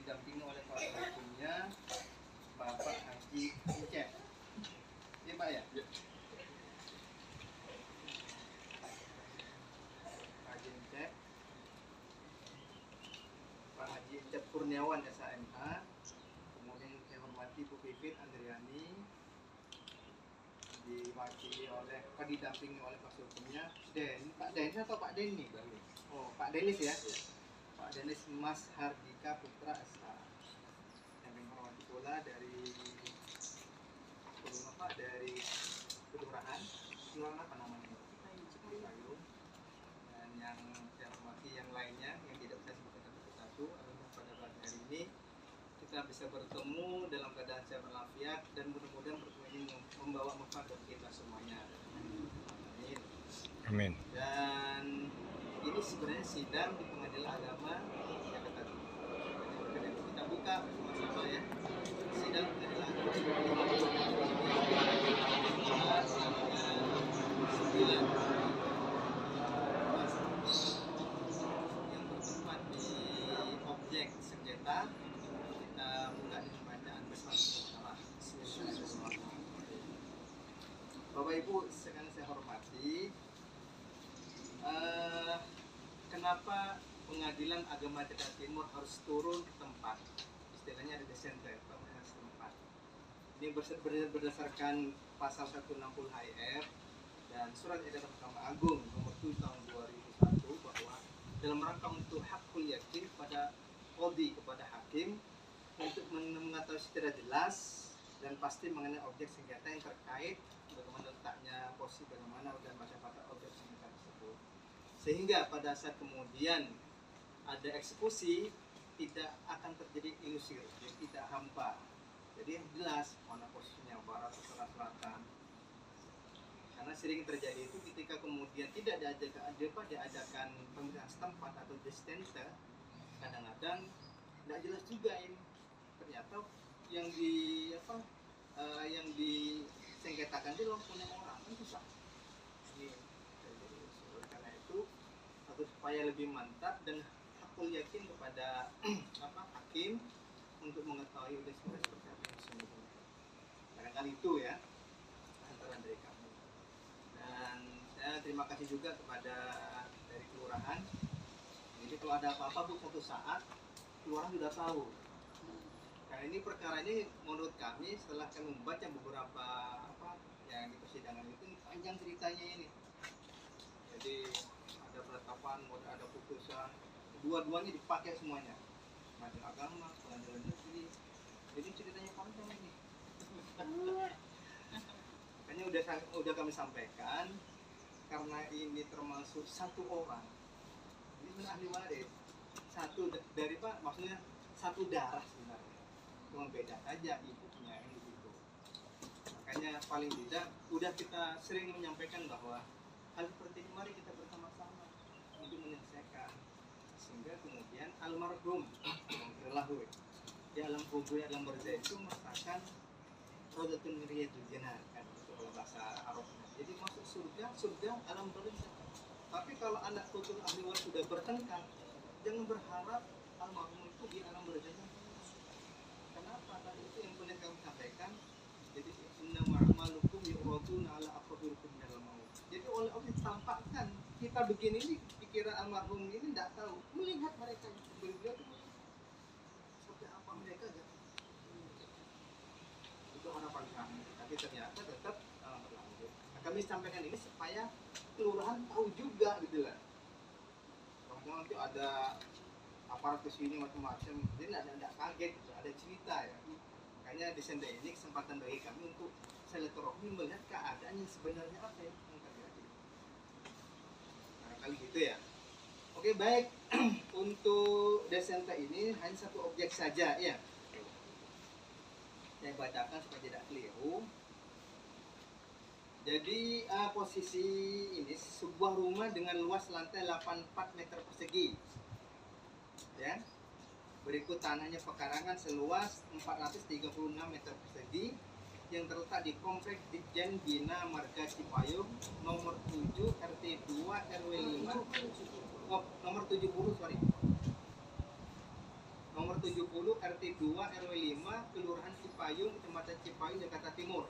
didampingi oleh kuasa hukumnya Bapak Haji Encep. Iya Pak ya? Ya. Haji Encep, Pak Haji Encep Kurniawan SHMH. Kemudian saya hormati Bu Pipit Andriani, diwakili oleh, didampingi oleh kuasa hukumnya Pak Denis atau Pak Denny? Oh, Pak Denis ya? Pak Denis Mas Hardika Putra SH. Yang menghormati pula dari dari kelurahan apa namanya? Cipayung. Dan yang saya hormati yang lainnya yang tidak bisa sebutkan satu persatu. Pada pagi hari ini kita bisa bertemu dalam keadaan sehat walafiat dan mudah-mudahan pertemuan ini membawa manfaat bagi kita semuanya. Amin. Amin. Dan ini sebenarnya sidang di Pengadilan Agama Jakarta Timur. Jadi kita buka bersama-sama ya. Sidang Pengadilan Agama yang bertempat di objek sengketa. Kita buka dengan bacaan bersama-sama. Bapak Ibu, sekarang saya hormati. Kenapa Pengadilan Agama Jakarta Timur harus turun ke tempat? Istilahnya ada di center, tempat. Ini berdasarkan pasal 160 HIR dan surat edaran Mahkamah Agung nomor 7 tahun 2001 bahwa dalam rangka untuk hakul yakin pada qadhi, kepada hakim untuk mengetahui secara jelas dan pasti mengenai objek sengketa yang terkait, bagaimana letaknya, posisi bagaimana dan macam apa objek sengketa tersebut, sehingga pada saat kemudian ada eksekusi tidak akan terjadi ilusir, tidak hampa. Jadi jelas mana posisinya, barat atau selatan. Karena sering terjadi itu ketika kemudian tidak diadakan pemeriksaan setempat atau distenter, kadang-kadang tidak jelas juga ini. Ternyata yang disengketakan di punya orang kan susah. Ini oleh karena itu atau supaya lebih mantap dan aku yakin kepada hakim untuk mengetahui udah seperti apa yang sesungguhnya. Barangkali itu ya antara dari kami. Dan saya terima kasih juga kepada dari kelurahan. Jadi kalau ada apa-apa Bu, satu saat kelurahan sudah tahu. Karena ini perkara ini menurut kami setelah kami membaca beberapa yang di persidangan itu panjang ceritanya ini. Jadi ada penetapan, ada putusan, dua-duanya dipakai semuanya. Pengadilan agama, pengadilan negeri. Jadi ceritanya panjang ini. Makanya udah kami sampaikan karena ini termasuk satu orang. Ini sebenarnya ahli waris. Satu dari Pak, maksudnya satu darah sebenarnya. Cuma beda saja ibunya yang begitu. Makanya paling tidak udah kita sering menyampaikan bahwa hal seperti ini mari kita bersama-sama untuk menyelesaikan, sehingga kemudian almarhum di alam kubur alam barzah itu merasakan rodatun riyadul jannah kan, kalau bahasa Arabnya. Jadi masuk surga alam barzah. Tapi kalau anak putus ahli waris sudah bertengkar, jangan berharap almarhum itu di alam barzahnya. Kenapa? Tadi itu yang pernah kami sampaikan. Jadi inna ma'amalukum yu'raduna ala aqrabikum minal maut. Jadi oleh Allah tampakkan kita begini ini pikiran almarhum ini tidak tahu, melihat mereka beliau itu seperti apa mereka kan. Itu harapan kami. Tapi ternyata tetap berlanjut. Nah, kami sampaikan ini supaya kelurahan tahu juga gitu lah. Kalau nanti ada aparat ke sini macam-macam, jadi tidak kaget gitu, ada cerita ya. Makanya di senda ini kesempatan bagi kami untuk silaturahmi melihat keadaan yang sebenarnya apa yang terjadi. Barangkali gitu ya. Oke baik, untuk desenta ini hanya satu objek saja ya. Saya bacakan supaya tidak keliru. Jadi posisi ini sebuah rumah dengan luas lantai 84 meter persegi. Ya. Berikut tanahnya pekarangan seluas 436 meter persegi yang terletak di kompleks Ditjen Bina Marga Cipayung nomor 7 RT 2 RW 5 nomor 70 sorry. Nomor nomor 70 RT 2 RW 5 Kelurahan Cipayung Kecamatan Cipayung Jakarta Timur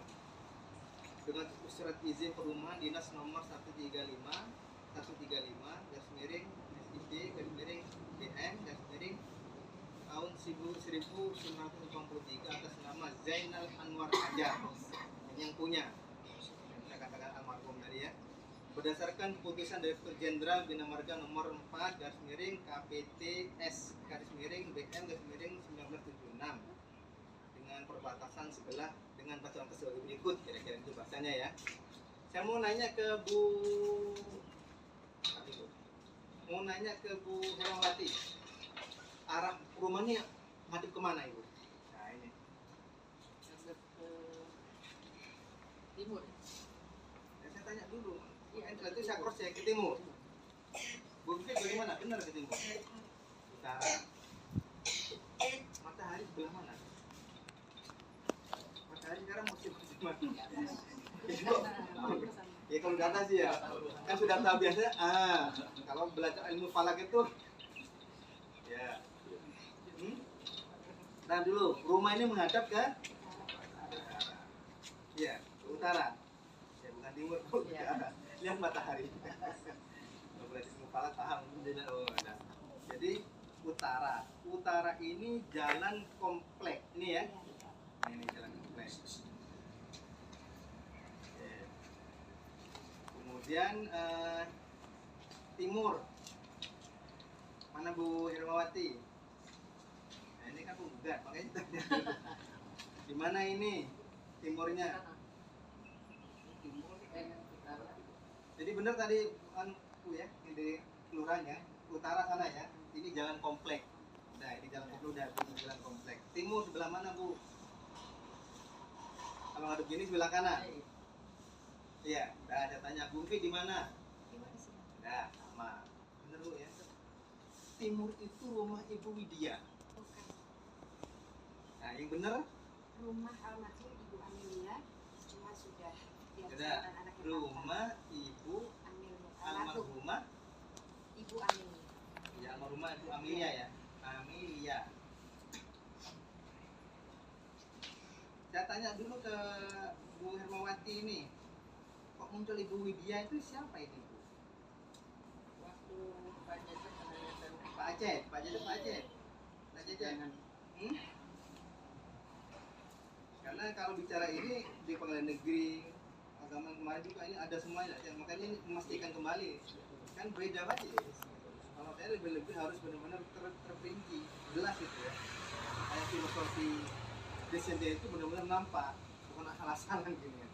dengan surat izin perumahan dinas nomor 135 BM tahun 1983 atas nama Zainal Anwar Hajar yang punya, yang saya katakan almarhum tadi ya, berdasarkan keputusan Direktur Jenderal Bina Marga nomor 4 KPTS BM 1976 dengan perbatasan sebelah dengan bacaan tersebut berikut, kira-kira itu bahasanya ya. Saya mau nanya ke Bu Hermawati, arah rumahnya ngadep kemana Ibu? Nah ini Ngadep ke timur. ya, saya tanya dulu. Setelah itu saya cross check ke timur. Bu Vivi bagaimana? Benar ke timur? Utara. Matahari sebelah mana? Matahari sekarang musim mana? Ya kalau data sih ya, kan sudah tahu biasanya. Kalau belajar ilmu falak itu, ya. Nah dulu, rumah ini menghadap ke ya, ke utara. Ya bukan timur, ke utara. Lihat matahari. Kalau belajar ilmu falak paham. Nah. Jadi utara. Utara ini jalan komplek. Ini ya. Nah, ini jalan komplek. Kemudian timur. Mana Bu Hermawati? Nah, ini kan penggugat, makanya tanya dulu. Di mana ini timurnya? Timur utara. Jadi benar tadi kan Bu ya, di kelurahannya utara sana ya. Ini jalan komplek. Nah, ini jalan komplek, udah jalan komplek. Timur sebelah mana Bu? Kalau ngadep gini sebelah kanan. Iya, udah ada tanya Bu Fi di mana? Udah, sama. Bener Bu ya. Timur itu rumah Ibu Widya. Nah, yang bener? Rumah almarhum Ibu Amelia, cuma sudah Udah, rumah Ibu almarhumah Ibu Amelia. ya, almarhumah Ibu Amelia ya. Amelia. Saya tanya dulu ke Bu Hermawati ini. Kok muncul Ibu Widya itu siapa ini Bu? Waktu Pak Jajan menanyakan Pak Aceh, Pak Aceh. Karena kalau bicara ini di pengadilan negeri agama kemarin juga ini ada semuanya, makanya ini memastikan kembali kan beda majelis. Kalau saya lebih harus benar-benar terperinci, jelas itu ya. Kayak filosofi descendant itu benar-benar nampak, bukan asal-asalan gini ya.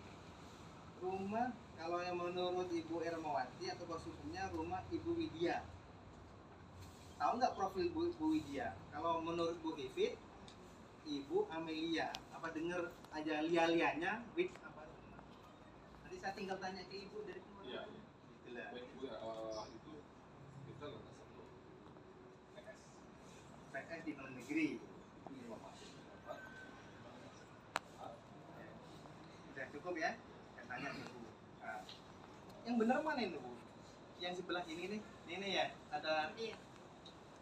Rumah kalau yang menurut Ibu Hermawati atau khususnya rumah Ibu Widya. Tahu nggak profil Bu Widya? Kalau menurut Bu Vivit, Ibu Amelia. Apa dengar aja lia-lianya? Wid apa? Nanti saya tinggal tanya ke Ibu dari kemana. Iya. Itulah. Itu kita nggak satu PS di dalam negeri. Udah cukup ya? Saya tanya ke Bu. Nah, yang benar mana ini Bu? Yang sebelah ini nih, ini ya ada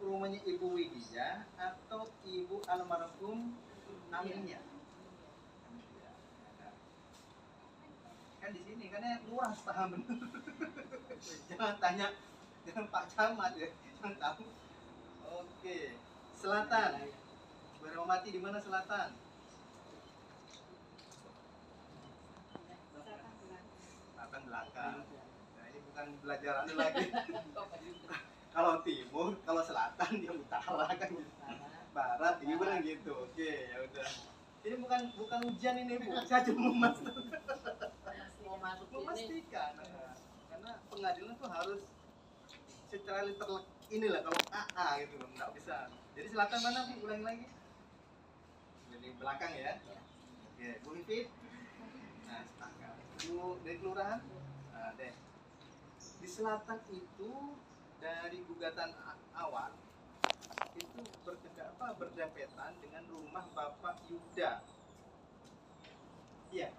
rumahnya Ibu Widya atau Ibu almarhum Amelia. Kan di sini kan ya luas paham bener. Jangan tanya, jangan Pak Camat ya, jangan tahu. Oke, selatan. Bu Hermawati di mana selatan? Selatan belakang. Nah ini bukan belajar anu lagi. Kalau timur, kalau selatan dia utara kan, barat ini bilang gitu. Oke, ya udah. Ini bukan ujian ini Bu, saya cuma memastikan. Karena pengadilan tuh harus secara literal inilah kalau AA gitu loh, nggak bisa. Jadi selatan mana Bu? Ulangi lagi. Jadi belakang ya. Oke, Bu Vivit. Nah, sepakat. Bu dari kelurahan. Nah, deh. Di selatan itu dari gugatan awal itu berdempetan dengan rumah Bapak Yuda. Iya.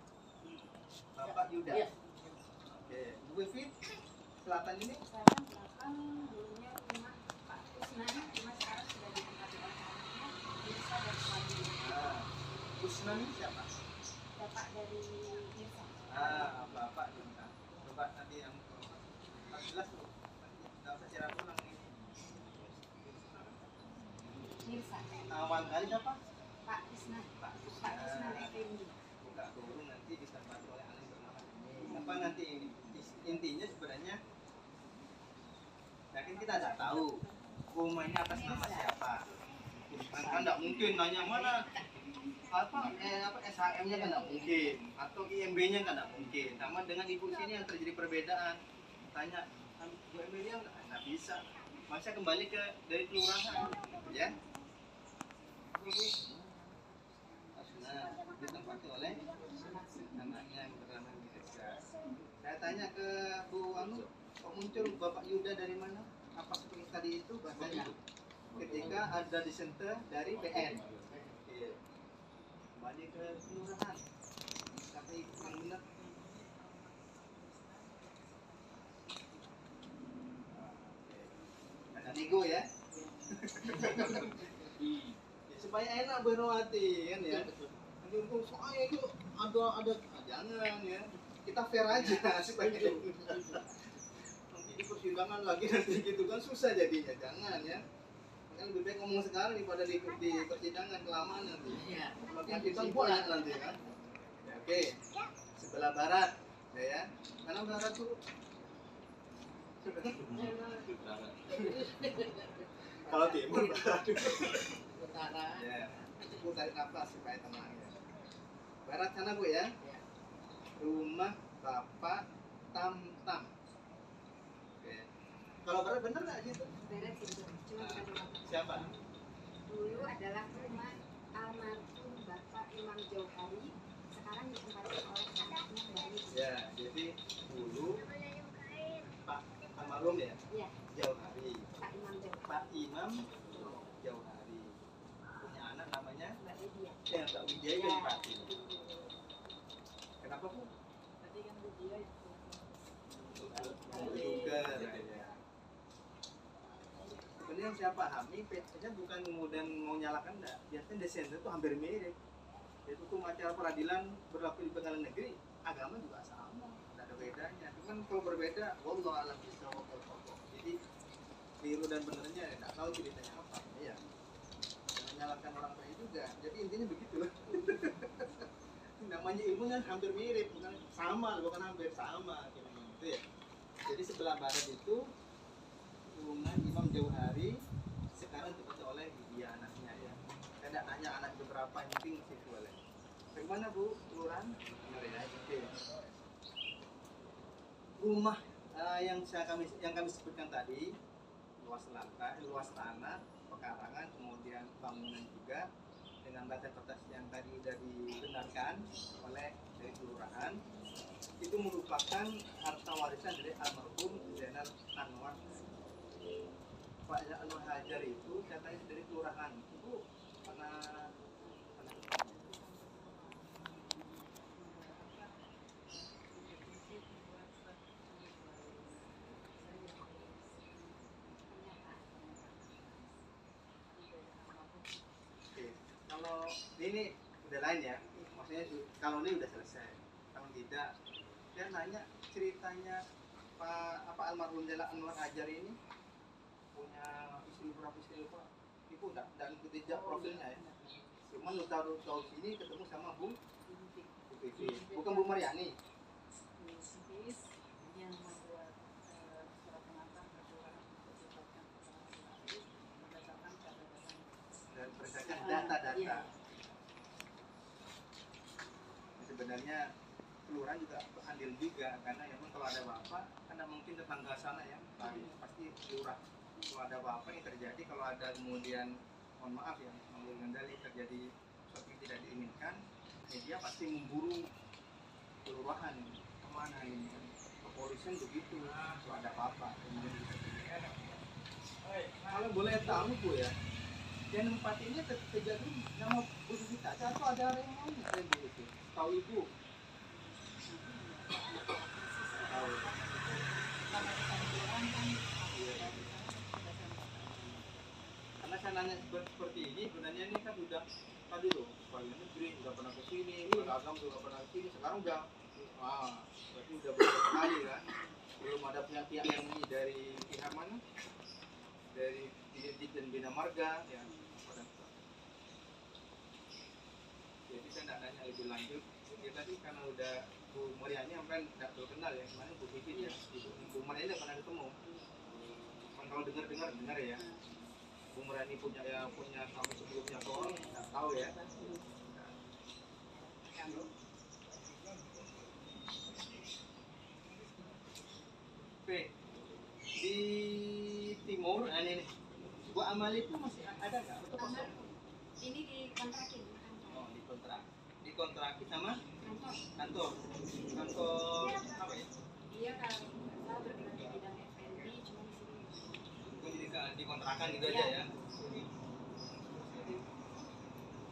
Bapak Yuda. Iya. Oke, Bu Vivit, selatan ini Selatan belakang dulunya rumah Pak Kusnan, cuma sekarang sudah ditempati oleh anaknya. awal kali siapa? Pak Krisna Pak Effendi. buka forum nanti ditempati oleh anak bernama ini. Apa nanti intinya sebenarnya yakin kita nggak tahu rumah ini atas nama siapa. Kan nggak mungkin nanya mana apa SHM-nya kan nggak mungkin atau IMB-nya kan nggak mungkin. Sama dengan ibu sini yang terjadi perbedaan. Tanya Bu IMB-nya nggak bisa. Masa kembali ke dari kelurahan, ya? Nah, ditempati oleh anaknya yang bernama Mirza. Saya tanya ke Bu Anu, kok muncul Bapak Yuda dari mana? Apa seperti tadi itu bahasanya? Ketika ada disenter dari PN. Iya. Kembali ke kelurahan. Sampai yang benar. Ada nego ya. Ya, supaya enak berhati kan ya. Nanti untuk soalnya itu ada jangan ya. Kita fair aja supaya nanti di persidangan lagi nanti gitu kan susah jadinya. Jangan ya. Kan lebih baik ngomong sekarang daripada di persidangan kelamaan nanti. Iya. Makin kita buat nanti kan. Ya, oke. Sebelah barat ya. Karena barat tuh kalau timur barat. Utara. Ya. Bu tarik nafas supaya tenang ya. Barat sana Bu ya. Ya. Rumah Bapak Tam. Oke. Kalau barat bener nggak gitu? Beres itu. Cuma bukan rumah Bapak. Siapa? Dulu adalah rumah almarhum Bapak Imam Jauhari. Sekarang ditempati oleh anaknya Mbak Nidi. Ya, jadi dulu Pak almarhum ya. Iya, Jauhari. Pak Imam Jauhari. Pak Imam Jauhari punya anak namanya Mbak Lydia. Mbak Widya Ya. Pati. Kenapa Bu? Tadi kan dia itu. Juga. Ya. Sebenarnya yang saya pahami PT-nya bukan kemudian mau nyalakan enggak. Biasanya desainnya itu hampir mirip. Itu hukum acara peradilan berlaku di pengadilan negeri, agama juga sama, tidak ada bedanya. Cuman kalau berbeda, wallahu a'lam bishawab. Jadi keliru dan benernya tidak tahu ceritanya apa. Iya. Jangan menyalahkan orang lain juga. Jadi intinya begitu loh. Namanya ilmu kan hampir mirip, bukan sama, bukan hampir sama gitu ya. Jadi sebelah barat itu rumah Imam Jauhari sekarang dipakai oleh dia anaknya ya. Saya tidak nanya anak beberapa yang penting masih boleh. Bagaimana Bu, kelurahan? Ya, oke. Rumah yang kami sebutkan tadi, luas lantai, luas tanah, pekarangan, kemudian bangunan juga dengan batas-batas yang tadi sudah dibenarkan oleh dari kelurahan, itu merupakan harta warisan dari almarhum Zainal Anwar. Pak Anwar Hajar itu katanya dari kelurahan. Itu karena oke. Kalau ini udah lain ya, maksudnya kalau ini udah selesai. Kalau tidak, dia nanya ceritanya Pak almarhum Zainal Anwar Hajar ini punya istri berapa istri Pak? Itu dan ikuti profilnya ya. Cuman lu tahu sini ketemu sama Bu Vivi, bukan Bu Mariani. Yang membuat surat pengantar keluar berdasarkan catatan Dan berdasarkan data-data. Iya. Sebenarnya kelurahan juga andil juga karena memang kalau ada bapak karena mungkin tetangga sana ya pasti lurah. Kalau ada bapak yang terjadi kalau ada kemudian mohon maaf ya mengambil kendali terjadi sesuatu yang tidak diinginkan, media pasti memburu kelurahan kemana ini kan. Kepolisian begitu kalau ada bapak kemudian kalau boleh tahu Bu ya, dan tempat ini kejadian nama Bu kita atau ada orang yang lain yang itu tahu Ibu? Tahu. Karena saya nanya seperti ini, sebenarnya ini kan udah tadi loh, Pengadilan Negeri udah pernah ke sini, Agam juga pernah ke sini, sekarang udah, berarti udah beberapa kali kan, belum ada pihak-pihak yang ini dari pihak mana, dari Dirjen Bina Marga, ya, lebih lanjut. Ya tadi karena udah Bu Mariani sampai tidak terkenal ya, kemarin Bu Vivi ya, Bu Mariani tidak pernah ketemu. Kan kalau dengar ya, Bu Mariani punya kamu sebelumnya kok nggak tahu ya. Oke, di timur, ini nih, Bu Amali itu masih ada nggak atau kosong? Ini dikontrakin kantor. Oh, dikontrakin sama Kantor. kantor apa ya? Dia kalau nggak salah bergerak di bidang F&B, cuma di sini. Oh, jadi dikontrakan gitu aja ya?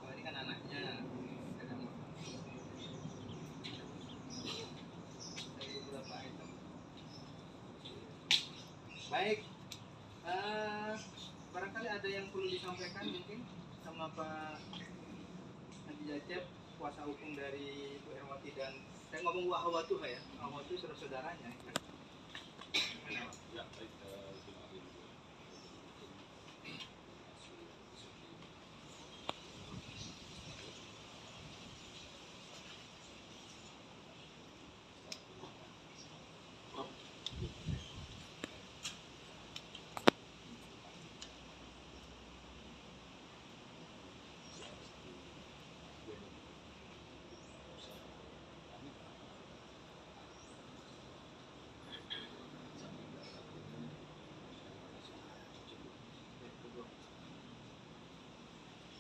Oh, ini kan anaknya. Ada beberapa item. Baik, barangkali ada yang perlu disampaikan mungkin sama Pak Haji Jacep, kuasa hukum dari Bu Erwati dan saya ngomong Bu Ahwatu ya, Ahwatu saudara-saudaranya. Gimana, Pak? Ya, baik. Terima kasih.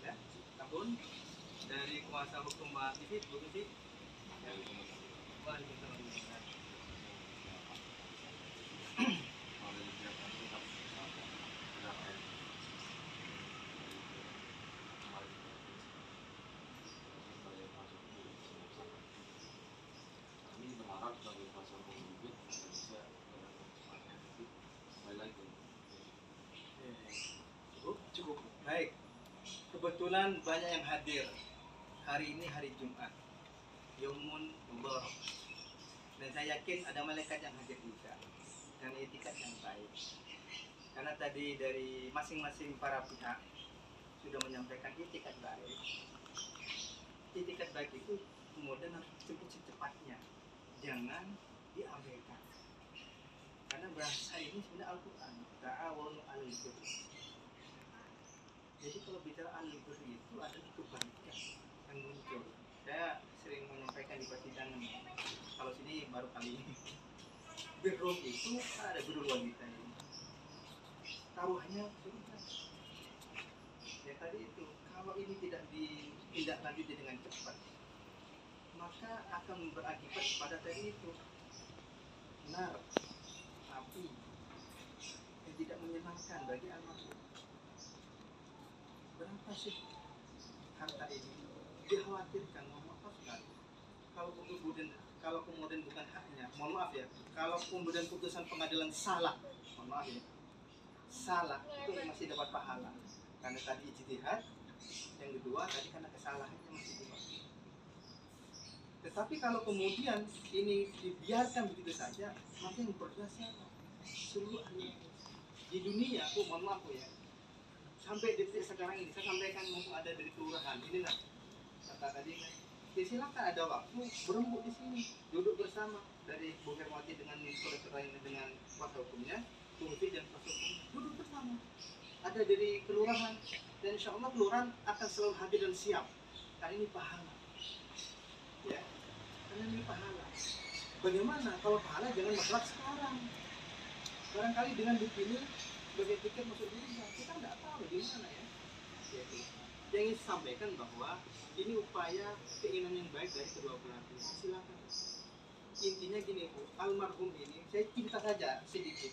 Ya, tahun dari kuasa hukum Mbak Vivi, Bu Vivi. Ya. Waalaikumsalam. Kami berharap sebagai kuasa hukum Bibit bisa kembali lagi. Cukup. Baik. Kebetulan banyak yang hadir. Hari ini hari Jumat. Yaumun Mubarak. Dan saya yakin ada malaikat yang hadir juga. Dan etikat yang baik. Karena tadi dari masing-masing para pihak sudah menyampaikan etikat baik. Etikat baik itu kemudian harus dijemput secepatnya. Jangan diabaikan. Karena bahasa ini sebenarnya Al-Quran. Ta'awunu 'alal birri. Jadi kalau bicara al-birri itu adalah kebaikan yang muncul. Saya sering menyampaikan di persidangan. Kalau sini baru kali ini. Birrum itu ada birrul wanita ini. Taruhannya surga. Ya tadi itu, kalau ini tidak ditindaklanjuti dengan cepat, maka akan berakibat pada tadi itu nar, api yang tidak menyenangkan bagi almarhum. Berapa sih harta ini? Dikhawatirkan, mohon maaf sekali. Kalau kemudian bukan haknya, mohon maaf ya. Kalau kemudian putusan pengadilan salah, mohon maaf ya, salah itu masih dapat pahala. Karena tadi ijtihad, yang kedua tadi karena kesalahannya masih dapat. Tetapi kalau kemudian ini dibiarkan begitu saja, maka yang berdosa seluruh ahli di dunia. Aku mohon maaf ya. Sampai detik sekarang ini saya sampaikan mau ada dari kelurahan ini lah kata tadi kan ya silakan ada waktu berembuk di sini duduk bersama dari Bu Hermawati dengan saudara dengan kuasa hukumnya Bu Vivi dan kuasa hukumnya duduk bersama ada dari kelurahan dan insya Allah kelurahan akan selalu hadir dan siap karena ini pahala ya karena ini pahala bagaimana kalau pahala jangan masalah sekarang barangkali dengan begini sebagai tiket masuk surga kita nggak tahu di mana ya. Yang ingin sampaikan bahwa ini upaya keinginan yang baik dari kedua belah pihak. Silakan. Intinya gini Bu, almarhum ini saya cerita saja sedikit.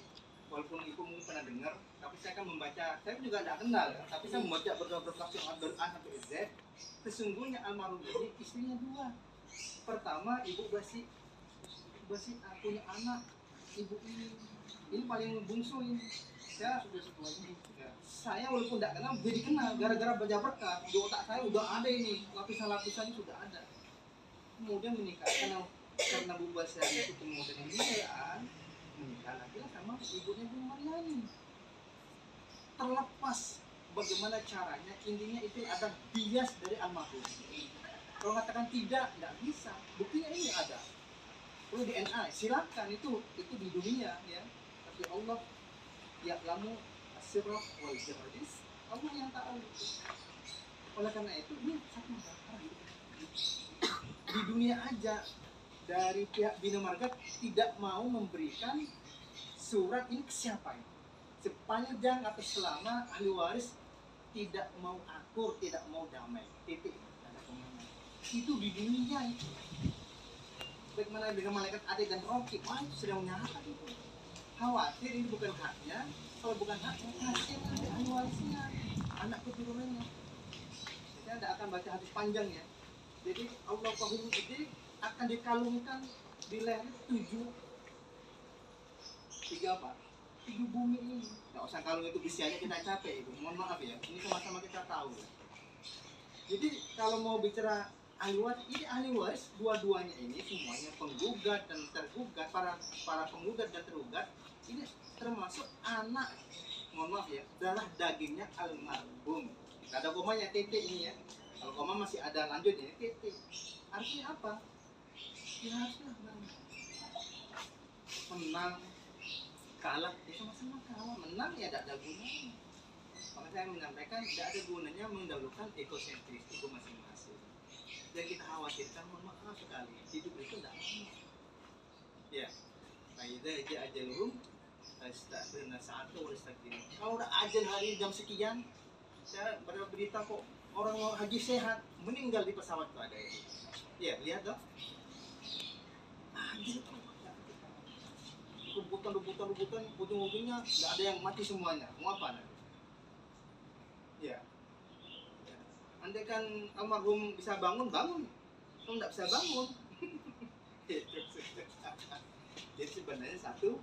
Walaupun ibu mungkin pernah dengar, tapi saya akan membaca. Saya juga tidak kenal, tapi saya membaca berkas yang dari A sampai Z. Sesungguhnya almarhum ini istrinya dua. Pertama ibu Basi punya anak ibu ini paling bungsu ini. Saya walaupun tidak kenal jadi kenal gara-gara baca berkat di otak saya udah ada ini lapisan-lapisannya sudah ada kemudian menikah karena Bu Basya itu kemudian kemudian menikah lagi sama ibunya Bu Mariani terlepas bagaimana caranya intinya itu ada bias dari almarhum Kalau katakan tidak, nggak bisa. Buktinya ini ada. Perlu DNA, silakan itu di dunia ya. Tapi Allah ya lamu asirah wal jahris, Allah yang tahu. Oleh karena itu ini satu masalah di dunia aja dari pihak Bina Marga tidak mau memberikan surat ini ke siapa ini. Sepanjang atau selama ahli waris tidak mau akur, tidak mau damai, titik. Itu di dunia itu. Bagaimana dengan malaikat Adil dan Rocky, wah itu sedang menyalahkan itu. Khawatir ini bukan haknya, kalau bukan haknya kasih nanti ahli warisnya, anak keturunannya. Saya tidak akan baca hadis panjang ya. Jadi Allah Qahirul Majid akan dikalungkan di leher 7 apa? 7 bumi ini. Nggak usah kalung itu bisiannya kita capek itu. Mohon maaf ya. Ini sama-sama kita tahu. Jadi kalau mau bicara ahli waris, ini ahli waris dua-duanya ini semuanya penggugat dan tergugat, para penggugat dan tergugat ini termasuk anak, mohon maaf ya, darah dagingnya almarhum. Gak ada komanya, titik ini ya. Kalau koma masih ada lanjutnya, titik. Artinya apa? Ya haruslah menang, kalah, ya sama-sama kalah. Menang ya tidak ada gunanya. Maka saya menyampaikan tidak ada gunanya mendahulukan ekosentris itu masing-masing. Dan kita khawatirkan, mohon maaf sekali, hidup itu tidak lama. Ya, faida aja ajaluhum, astagfirullah satu, astagfirullah. Kalau udah ajal hari jam sekian, saya berita kok orang mau haji sehat meninggal di pesawat itu ada itu. Ya, lihat dong. Haji rebutan, ujung-ujungnya nggak ada yang mati semuanya. Mau apa nanti? Ya. Andai kan almarhum bisa bangun, kalau nggak bisa bangun. Jadi sebenarnya satu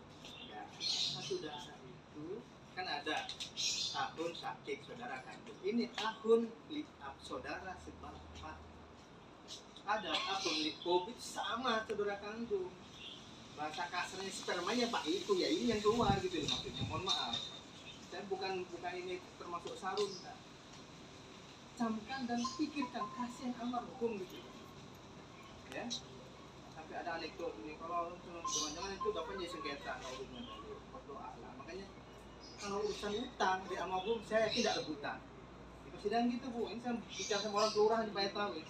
dasar itu kan ada tahun sakit saudara kandung. Ini tahun lihat saudara sebapak. Ada tahun lihat COVID sama saudara kandung. Bahasa kasarnya spermanya pak itu ya ini yang keluar gitu loh maksudnya. Mohon maaf. Saya bukan ini termasuk sarun. Kan? Camkan dan pikirkan kasihan almarhum gitu. Ya. Sampai ada anekdot ini kalau jangan-jangan itu bapaknya sengketa kalau hubungan berdoa lah. Makanya kalau urusan utang di almarhum saya tidak rebutan. Di persidangan gitu bu, ini saya bicara sama orang kelurahan di Payetawi.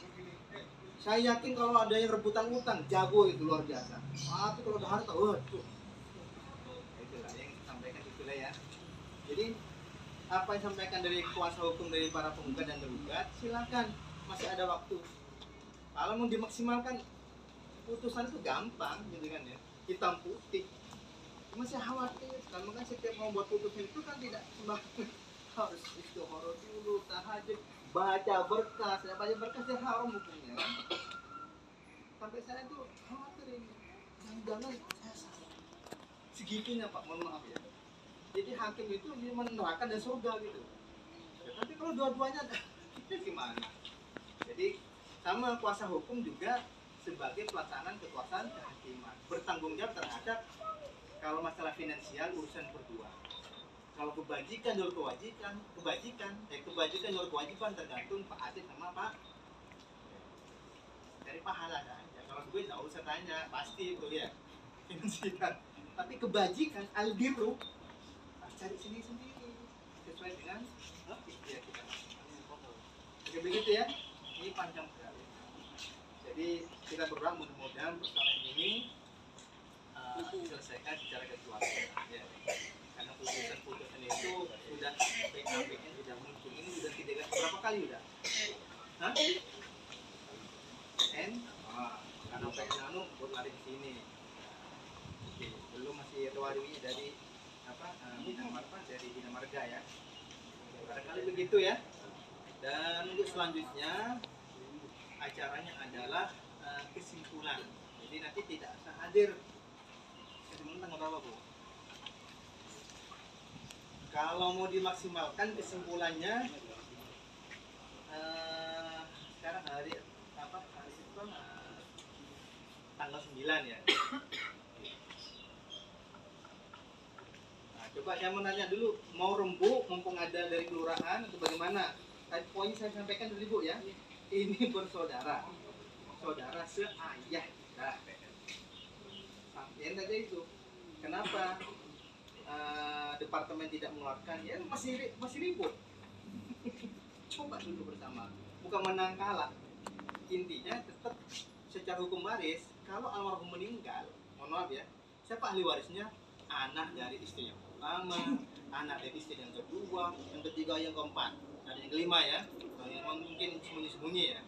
Saya yakin kalau ada yang rebutan utang, jago itu luar biasa. Tapi kalau ada harta, waduh. Itulah yang disampaikan itulah ya. Jadi apa yang disampaikan dari kuasa hukum dari para penggugat dan tergugat, silakan masih ada waktu. Kalau mau dimaksimalkan putusan itu gampang, gitu kan ya, hitam putih. Masih khawatir, kan makanya setiap mau buat putusan itu kan tidak sembarangan harus istihara dulu, tahajud, baca berkas, ya baca berkas ya haram hukumnya. Kan? Sampai saya tuh khawatir ini, jangan saya salah. Segitunya pak, mohon maaf ya. Jadi hakim itu menerangkan dan surga gitu. Ya, tapi kalau dua-duanya itu gimana? Jadi sama kuasa hukum juga sebagai pelaksanaan kekuasaan kehakiman, bertanggung jawab terhadap kalau masalah finansial urusan berdua. Kalau kebajikan dan kebajikan dan kewajiban tergantung Pak Aziz sama Pak. Dari pahala aja. Kalau gue nggak usah tanya, pasti itu ya finansial. Tapi kebajikan al-birru cari sendiri sesuai dengan ikhtiar kita. Oke begitu ya. Ini panjang sekali. Jadi kita berdoa mudah-mudahan persoalan ini diselesaikan secara kekeluargaan. Ya. Karena putusan itu sudah PKPN sudah muncul. Ini sudah tidak berapa kali udah? Hah? PN? Karena PN anu baru lari ke sini. Oke, belum masih riwayatnya dari dari Bina Marga ya. Barangkali begitu ya. Dan untuk selanjutnya acaranya adalah kesimpulan. Jadi nanti tidak usah hadir. Kesimpulan tanggal berapa bu? Kalau mau dimaksimalkan kesimpulannya sekarang hari itu tanggal 9 ya. Coba saya mau nanya dulu, mau rembuk mumpung ada dari kelurahan atau bagaimana? Tadi poin saya sampaikan dulu Bu ya. ini bersaudara, saudara seayah. Nah, yang tadi itu, kenapa departemen tidak mengeluarkan? Ya masih ribut. Coba duduk bersama, bukan menang kalah. Intinya tetap secara hukum waris, kalau almarhum meninggal, mohon maaf ya, siapa ahli warisnya? Anak dari istri yang pertama, anak dari istri yang kedua, yang ketiga, yang keempat, dan yang kelima ya. Yang mungkin sembunyi-sembunyi ya.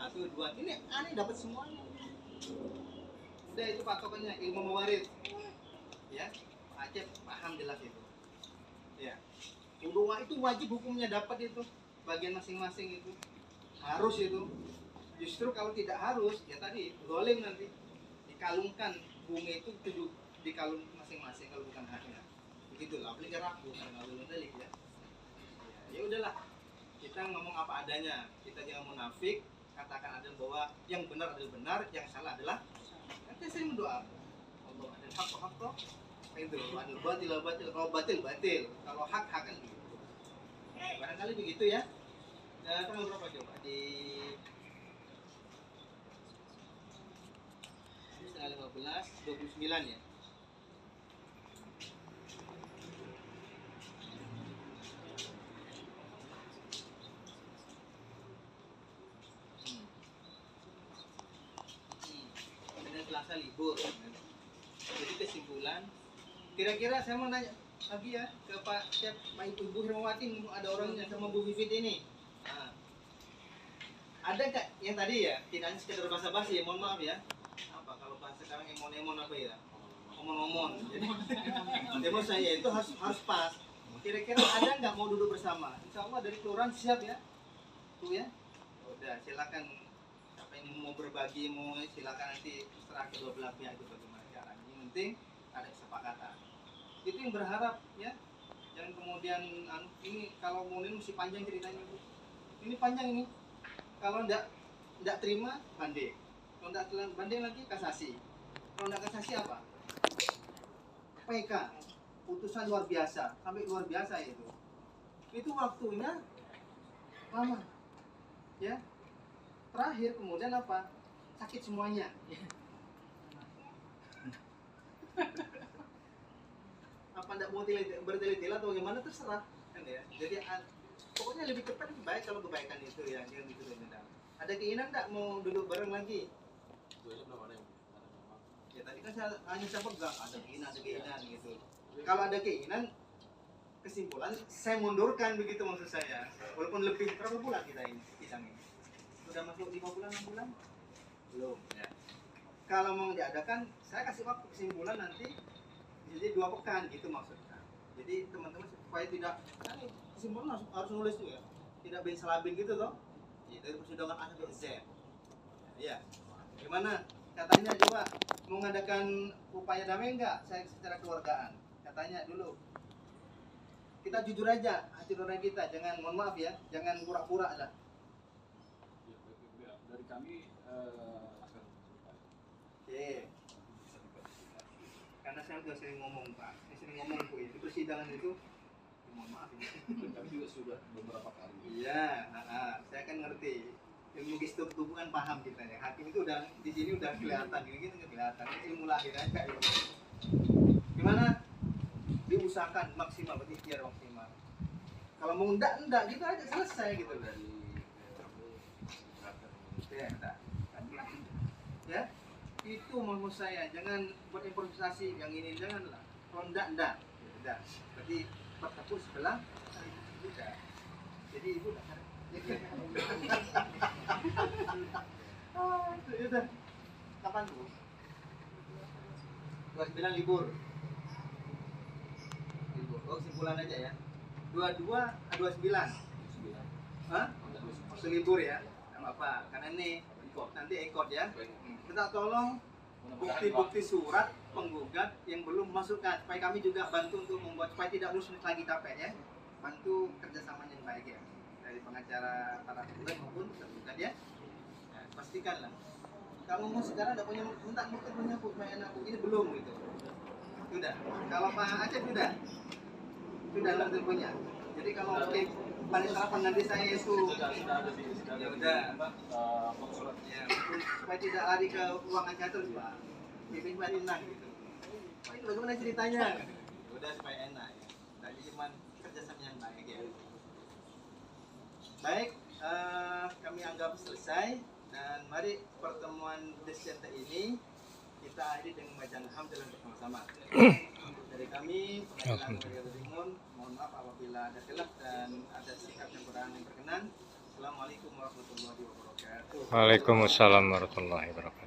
1, 2, ini aneh dapat semuanya. Udah itu patokannya ilmu mewaris. Ya, Pak Acep paham jelas itu. Ya, kedua itu wajib hukumnya dapat itu, bagian masing-masing itu harus itu. Justru kalau tidak harus, ya tadi zalim nanti dikalungkan bumi itu dikalung masing-masing kalau bukan haknya. Begitulah, apalagi rapuh karena belum delik ya. Ya udahlah, kita ngomong apa adanya, kita jangan munafik, katakan ada bahwa yang benar adalah benar, yang salah adalah. Nanti saya mendoa, Allah ada hak itu, ada batil, kalau batil, kalau hak kan begitu. Barangkali begitu ya. Tanggal berapa coba di tanggal 15, 29 ya. Selasa libur. Jadi kesimpulan, kira-kira saya mau nanya lagi ya ke Pak Ibu Hermawati, ada orangnya sama Bu Vivit ini. Nah, ada nggak yang tadi ya, tidak hanya sekedar basa-basi ya, mohon maaf ya. Apa kalau bahasa sekarang emon-emon apa ya? Omon-omon. Jadi demo saya itu harus pas. Kira-kira ada nggak mau duduk bersama? Insya Allah dari kelurahan siap ya. Tuh ya. Udah silakan. Mau berbagi, mau silakan nanti terserah kedua belah pihak itu bagaimana caranya. Yang penting ada kesepakatan. Itu yang berharap ya. Jangan kemudian ini kalau mau ini mesti panjang ceritanya Bu. Ini panjang ini. Kalau enggak terima banding. Kalau enggak banding lagi kasasi. Kalau enggak kasasi apa? PK. Putusan luar biasa, sampai luar biasa itu. Itu waktunya lama. Ya. Terakhir kemudian apa? Sakit semuanya. Apa enggak mau bertele-tele atau bagaimana terserah kan ya. Jadi pokoknya lebih cepat lebih baik kalau kebaikan itu ya, jangan gitu benar. Ada keinginan enggak mau duduk bareng lagi? Ya tadi kan saya hanya pegang ada keinginan gitu. Kalau ada keinginan, kesimpulan saya mundurkan begitu maksud saya. Walaupun lebih berapa bulan kita ini sidang ini? Sudah masuk 5 bulan, 6 bulan? Belum ya. Kalau mau diadakan, saya kasih waktu kesimpulan nanti jadi 2 pekan gitu maksudnya. Jadi teman-teman supaya tidak kesimpulan harus nulis juga. Tidak bin salabin gitu toh. Ya, dari persidangan A sampai Z. Ya. Gimana? Katanya coba mau mengadakan upaya damai enggak? Saya secara keluargaan. Katanya dulu. Kita jujur aja hati nurani kita, jangan mohon maaf ya, jangan pura-pura lah. Dari kami akan Oke. Karena saya sudah sering ngomong Pak, saya sering ngomong Bu, itu persidangan itu, mohon maaf ini. kami juga sudah beberapa kali. Iya, saya kan ngerti. Ilmu gestur tubuh kan paham kita ya. Hakim itu udah di sini udah kelihatan, gini nggak kelihatan. Ilmu lahir aja itu. Gimana? Diusahakan maksimal, berikhtiar maksimal. Kalau mau enggak gitu aja selesai gitu. Dari kami Ya, enggak. Ya, itu mau saya jangan buat improvisasi yang ini janganlah. Kalau enggak. Udah. Berarti bertepuk sebelah. Udah. Jadi ibu enggak. Udah. Kapan tuh? 29 libur. Oh, kesimpulan aja ya. 29. Hah? Waktu libur ya. Enggak apa-apa. Karena ini nanti ekor ya. Kita tolong bukti-bukti surat penggugat yang belum masukkan supaya kami juga bantu untuk membuat supaya tidak rumit lagi capek ya. Bantu kerjasama yang baik ya dari pengacara para penggugat maupun tergugat ya. Nah, pastikanlah. Kalau mau sekarang tidak punya minta punya anak ini belum gitu. Sudah. Kalau Pak Aceh sudah lah teleponnya. Jadi kalau paling sarapan nanti saya itu sudah ada di ya udah konsulat. ya supaya tidak lari ke ruangan terus Pak. Bikin supaya tenang gitu. Pak ini bagaimana ceritanya? Ya udah supaya enak ya. Tadi cuma kerjasama yang baik ya. Baik, kami anggap selesai dan mari pertemuan Desyata ini kita akhiri dengan bacaan hamdalah bersama-sama. Dari kami, Pengadilan Negeri Limun, mohon maaf apabila ada khilaf dan ada sikap yang kurang berkenan. Assalamualaikum warahmatullahi wabarakatuh. Waalaikumsalam warahmatullahi wabarakatuh.